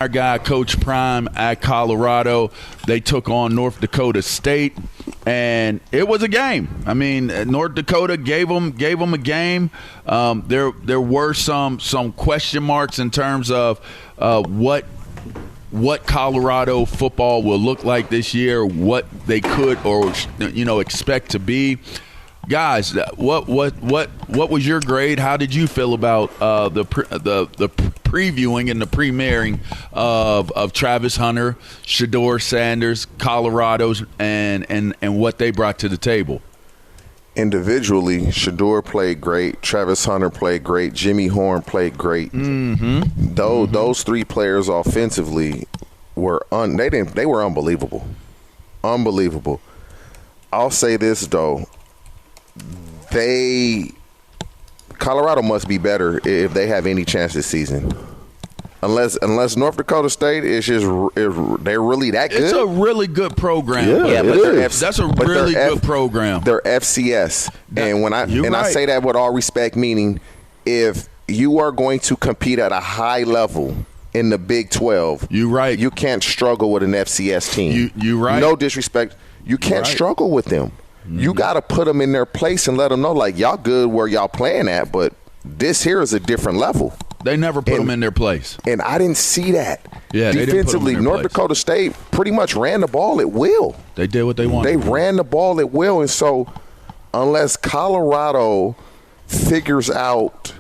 Our guy, Coach Prime at Colorado, they took on North Dakota State, and it was a game. I mean, North Dakota gave them a game. There were some question marks in terms of what Colorado football will look like this year, what they could or expect to be. Guys, what was your grade? How did you feel about the previewing and the premiering of Travis Hunter, Shadeur Sanders, Colorado's, and what they brought to the table? Individually, Shadeur played great. Travis Hunter played great. Jimmy Horn played great. Mm-hmm. Those three players offensively were they were unbelievable. Unbelievable. I'll say this though. Colorado must be better if they have any chance this season. Unless North Dakota State is they're really that good. It's a really good program. Yeah, but that's a really good program. They're FCS, and I say that with all respect, meaning if you are going to compete at a high level in the Big 12, you can't struggle with an FCS team. You right. No disrespect, you can't struggle with them. Mm-hmm. You got to put them in their place and let them know, like, y'all good where y'all playing at, but this here is a different level. They never put them in their place. And I didn't see that. Yeah, defensively, North Dakota State pretty much ran the ball at will. They did what they wanted. They ran the ball at will. And so unless Colorado figures out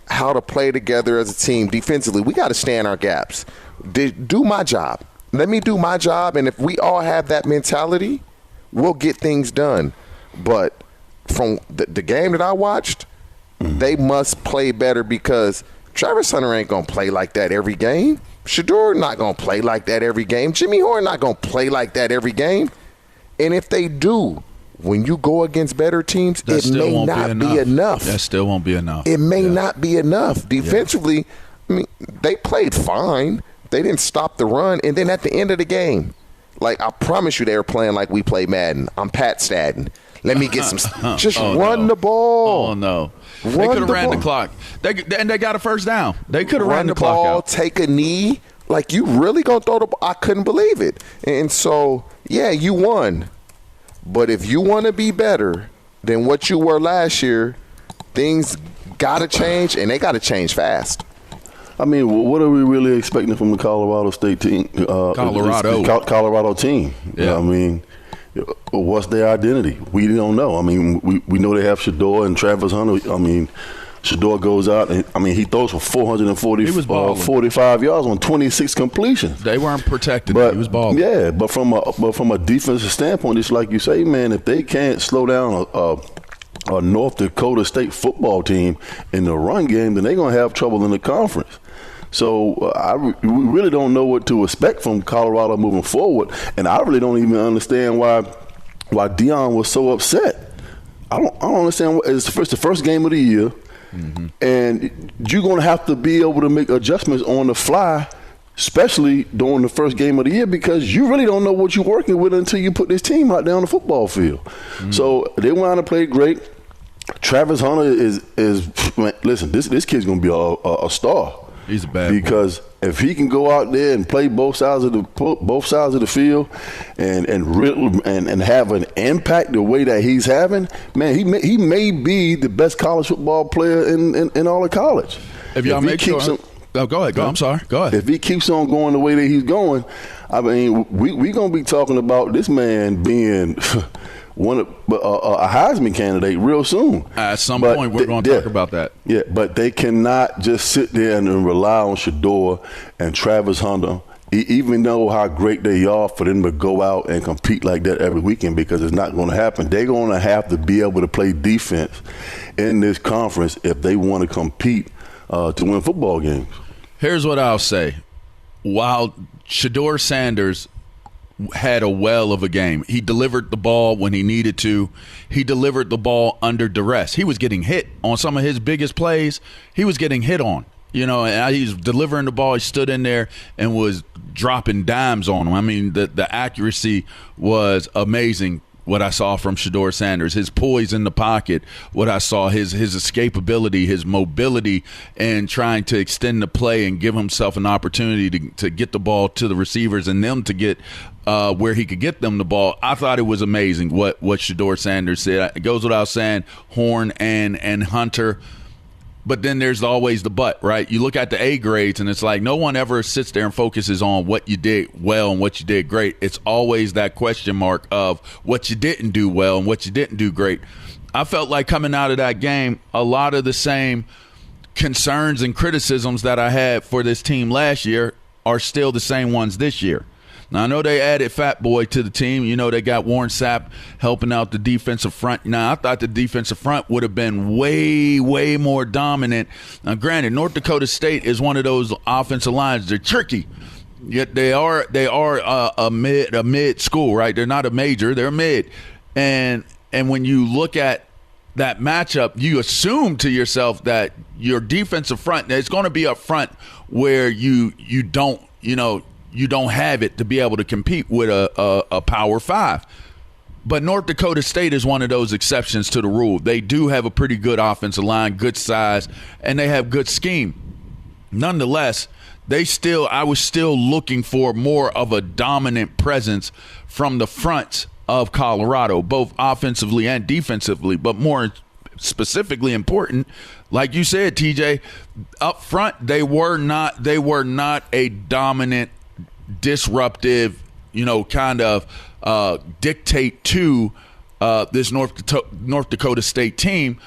how to play together as a team defensively, we got to stand our gaps. Do my job. Let me do my job. And if we all have that mentality, we'll get things done. But from the game that I watched, they must play better because Travis Hunter ain't going to play like that every game. Shadeur not going to play like that every game. Jimmy Horn not going to play like that every game. And if they do, when you go against better teams, it may not be enough. That still won't be enough. It may not be enough. Defensively, I mean, they played fine. They didn't stop the run. And then at the end of the game, like, I promise you they were playing like we play Madden. I'm Pat Stadden. Let me get some – just run the ball. Oh, no. They could have ran the clock. They got a first down. They could have ran the clock out. Take a knee. Like, you really going to throw the ball? I couldn't believe it. And so, yeah, you won. But if you want to be better than what you were last year, things got to change, and they got to change fast. I mean, what are we really expecting from the Colorado State team? Colorado team. Yeah. I mean, what's their identity? We don't know. I mean, we know they have Shadeur and Travis Hunter. I mean, Shadeur goes out and he throws for 445 yards on 26 completions. They weren't protected. He was balling. Yeah, but from a defensive standpoint, it's like you say, man, if they can't slow down a North Dakota State football team in the run game, then they're going to have trouble in the conference. So we really don't know what to expect from Colorado moving forward, and I really don't even understand why Deion was so upset. I don't understand. It's the first game of the year, and you're going to have to be able to make adjustments on the fly, especially during the first game of the year, because you really don't know what you're working with until you put this team out there on the football field. So they went out and played great. Travis Hunter is listen, this kid's going to be a star. He's a bad because boy. If he can go out there and play both sides of the field and have an impact the way that he's having, man, he may be the best college football player in all of college. If y'all make sure. Go ahead. I'm sorry. Go ahead. If he keeps on going the way that he's going, I mean, we're going to be talking about this man being a Heisman candidate real soon. At some point, we're going to talk about that. Yeah, but they cannot just sit there and rely on Shadeur and Travis Hunter, even though how great they are, for them to go out and compete like that every weekend, because it's not going to happen. They're going to have to be able to play defense in this conference if they want to compete to win football games. Here's what I'll say. While Shadeur Sanders had a well of a game, he delivered the ball when he needed to. He delivered the ball under duress. He was getting hit on some of his biggest plays. He was getting hit on, and he's delivering the ball. He stood in there and was dropping dimes on him. I mean, the accuracy was amazing what I saw from Shadeur Sanders, his poise in the pocket, what I saw, his escapability, his mobility, and trying to extend the play and give himself an opportunity to get the ball to the receivers and them to get where he could get them the ball. I thought it was amazing what Shadeur Sanders said. It goes without saying, Horn and Hunter. But then there's always the but, right? You look at the A grades, and it's like no one ever sits there and focuses on what you did well and what you did great. It's always that question mark of what you didn't do well and what you didn't do great. I felt like coming out of that game, a lot of the same concerns and criticisms that I had for this team last year are still the same ones this year. Now, I know they added Fat Boy to the team. You know, they got Warren Sapp helping out the defensive front. Now, I thought the defensive front would have been way, way more dominant. Now, granted, North Dakota State is one of those offensive lines. They're tricky. Yet they are a mid school, right? They're not a major. They're mid. And when you look at that matchup, you assume to yourself that your defensive front, it's going to be a front where you don't have it to be able to compete with a Power 5. But North Dakota State is one of those exceptions to the rule. They do have a pretty good offensive line, good size, and they have good scheme. Nonetheless, I was still looking for more of a dominant presence from the front of Colorado, both offensively and defensively, but more specifically important, like you said, TJ, up front, they were not a dominant, disruptive, kind of dictate to this North Dakota State team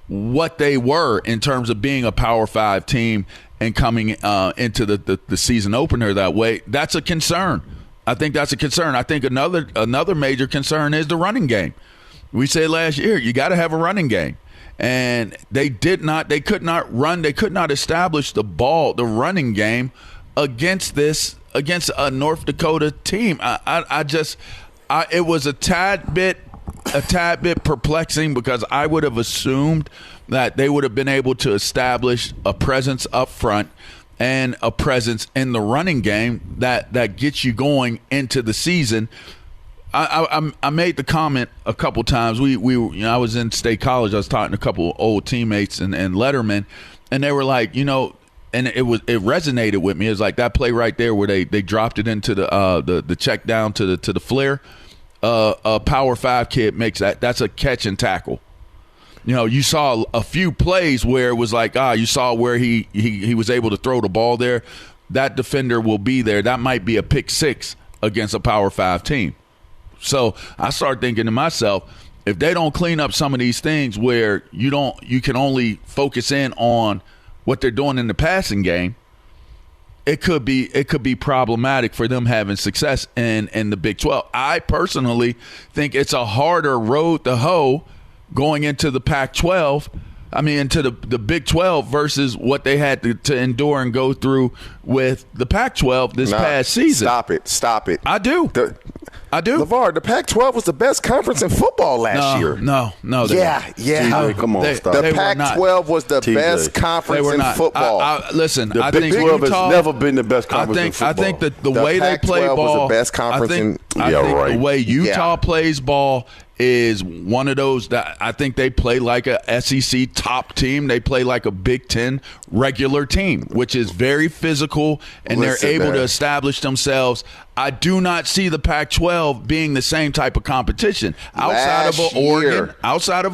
what they were in terms of being a Power 5 team and coming into the season opener that way. That's a concern. I think that's a concern. I think another major concern is the running game. We said last year, you got to have a running game. And they could not establish the running game against a North Dakota team. It was a tad bit perplexing because I would have assumed that they would have been able to establish a presence up front and a presence in the running game that gets you going into the season. I made the comment a couple times. I was in State College. I was talking to a couple of old teammates and lettermen, and they were like, and it resonated with me. It was like that play right there where they dropped it into the check down to the flare. A Power 5 kid makes that. That's a catch and tackle. You saw a few plays where it was like, you saw where he was able to throw the ball there. That defender will be there. That might be a pick 6 against a Power 5 team. So I started thinking to myself, if they don't clean up some of these things where you can only focus in on what they're doing in the passing game, it could be problematic for them having success in the Big 12. I personally think it's a harder road to hoe going into the Pac-12. Into the Big 12 versus what they had to endure and go through with the Pac-12 this past season. Stop it. I do. LeVar, the Pac-12 was the best conference in football last year. No. Yeah. TJ, come on, stop. The Pac-12 was the best conference in football. Listen, the I Big think 12 Utah has never been the best conference in football. I think that the way they play Pac-12 ball, was the best conference the way Utah plays ball is one of those that I think they play like a SEC top team. They play like a Big Ten regular team, which is very physical, and they're able to establish themselves. I do not see the Pac-12 being the same type of competition outside of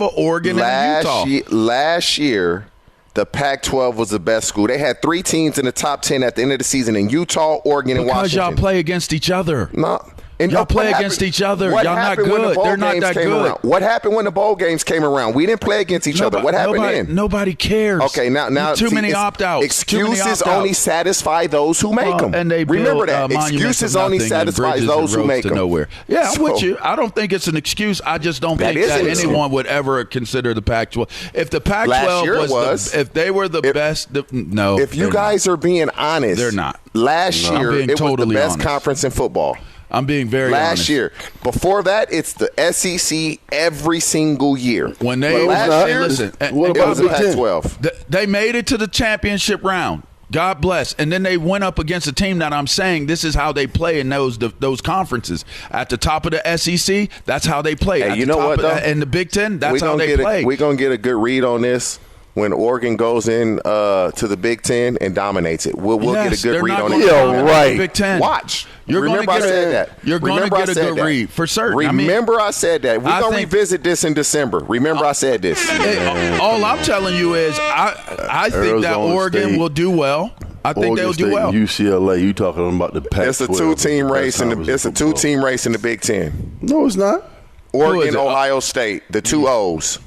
Oregon and Utah. Last year, the Pac-12 was the best school. They had 3 teams in the top 10 at the end of the season in Utah, Oregon, and Washington. Because y'all play against each other. No. And y'all play against each other. Y'all not good. They're not that good. What happened when the bowl games came around? We didn't play against each other. What happened then? Nobody cares. Okay, now too many opt-outs. Excuses only satisfy those who make them. And they remember that. Excuses only satisfy those who make them. Yeah, I'm with you. I don't think it's an excuse. I just don't think that anyone would ever consider the Pac-12. If the Pac-12 if they were the best, no. If you guys are being honest, they're not. Last year, it was the best conference in football. I'm being very honest. Last year. Before that, it's the SEC every single year. When they last year, listen, it was the Pac-12. They made it to the championship round. God bless. And then they went up against a team that I'm saying this is how they play in those conferences. At the top of the SEC, that's how they play. Hey, you know what, though? In the Big Ten, that's how they play. We're going to get a good read on this when Oregon goes in to the Big Ten and dominates it. We'll get a good read on it. Yeah, right. Big Ten. Watch. Remember I said that. You're going to get a good read for certain. Remember I said that. We're going to revisit this in December. Remember I said this. All I'm telling you is I think that Oregon will do well. I think they'll do well. UCLA, you talking about the Pac-12? It's a two-team race in the Big Ten. No, it's not. Oregon, Ohio State, the two O's.